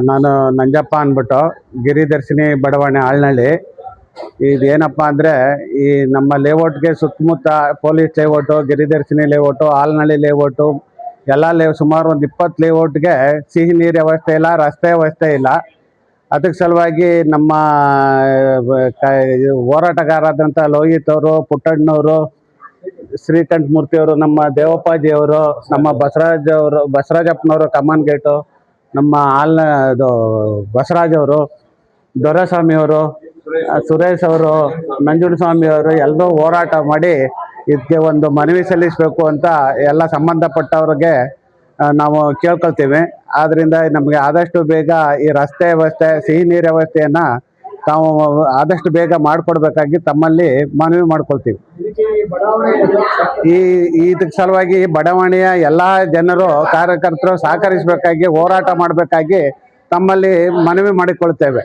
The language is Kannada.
ನಾನು ನಂಜಪ್ಪ ಅಂದ್ಬಿಟ್ಟು ಗಿರಿದರ್ಶಿನಿ ಬಡಾವಣೆ ಆಳ್ನಳ್ಳಿ. ಇದೇನಪ್ಪ ಅಂದರೆ ಈ ನಮ್ಮ ಲೇಔಟ್ಗೆ ಸುತ್ತಮುತ್ತ ಪೊಲೀಸ್ ಲೇಔಟು, ಗಿರಿದರ್ಶಿನಿ ಲೇಔಟು, ಆಲ್ನಳ್ಳಿ ಲೇಔಟು ಎಲ್ಲ ಸುಮಾರು ಒಂದು 20 ಲೇಔಟ್ಗೆ ಸಿಹಿ ನೀರು ವ್ಯವಸ್ಥೆ ಇಲ್ಲ, ರಸ್ತೆ ವ್ಯವಸ್ಥೆ ಇಲ್ಲ. ಅದಕ್ಕೆ ಸಲುವಾಗಿ ನಮ್ಮ ಹೋರಾಟಗಾರರಾದಂಥ ಲೋಹಿತ್ ಅವರು, ಪುಟ್ಟಣ್ಣವರು, ಶ್ರೀಕಂಠ ಮೂರ್ತಿಯವರು, ನಮ್ಮ ದೇವಪ್ಪಾಜಿಯವರು, ನಮ್ಮ ಬಸವರಾಜಪ್ಪನವರು ಕಮಾನ್ ಗೇಟು, ನಮ್ಮ ಇದು ಬಸವರಾಜ್ ಅವರು, ದೊರೆಸ್ವಾಮಿಯವರು, ಸುರೇಶ್ ಅವರು, ನಂಜುಂಡಸ್ವಾಮಿಯವರು ಎಲ್ಲರೂ ಹೋರಾಟ ಮಾಡಿ ಇದಕ್ಕೆ ಒಂದು ಮನವಿ ಸಲ್ಲಿಸಬೇಕು ಅಂತ ಎಲ್ಲ ಸಂಬಂಧಪಟ್ಟವ್ರಿಗೆ ನಾವು ಕೇಳ್ಕೊಳ್ತೀವಿ. ಆದ್ದರಿಂದ ನಮಗೆ ಆದಷ್ಟು ಬೇಗ ಈ ರಸ್ತೆ ವ್ಯವಸ್ಥೆ, ಸಿಹಿ ನೀರು ವ್ಯವಸ್ಥೆಯನ್ನು ತಾವು ಆದಷ್ಟು ಬೇಗ ಮಾಡಿಕೊಡ್ಬೇಕಾಗಿ ತಮ್ಮಲ್ಲಿ ಮನವಿ ಮಾಡ್ಕೊಳ್ತೀವಿ. ಇದಕ್ಕೆ ಸಲುವಾಗಿ ಬಡಾವಣೆಯ ಎಲ್ಲ ಜನರು, ಕಾರ್ಯಕರ್ತರು ಸಹಕರಿಸಬೇಕಾಗಿ, ಹೋರಾಟ ಮಾಡಬೇಕಾಗಿ ತಮ್ಮಲ್ಲಿ ಮನವಿ ಮಾಡಿಕೊಳ್ತೇವೆ.